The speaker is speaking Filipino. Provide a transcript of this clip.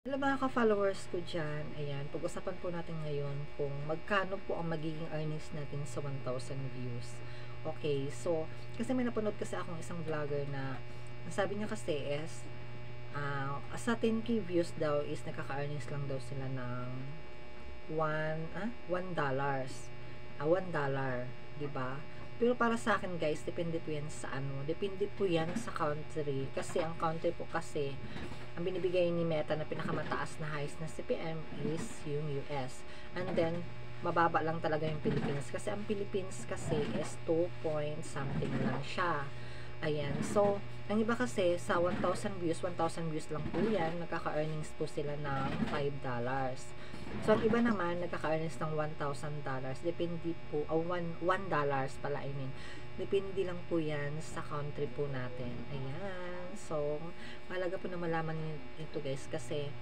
Hello mga ka-followers ko dyan. Ayan, pag-usapan po natin ngayon kung magkano po ang magiging earnings natin sa 1,000 views. Okay, so, kasi may napanood kasi akong isang vlogger na sabi niya kasi is, sa 10k views daw is nakaka-earnings lang daw sila ng $1. $1, diba? Pero para sa akin guys, depende po yan sa ano, depende po yan sa country. Kasi ang country po kasi, ang binibigay ni Meta na pinakamataas na highest na CPM is yung US. And then, mababa lang talaga yung Philippines. Kasi ang Philippines kasi is 2 point something lang siya. Ayan. So, ang iba kasi sa 1,000 views lang po yan. Nagkaka-earnings po sila ng $5. So, ang iba naman, nagkaka-earnings ng $1,000. Depende po, $1 pala, I mean. Depende lang po yan sa country po natin. Ayan. So, mahalaga po na malaman ito guys kasi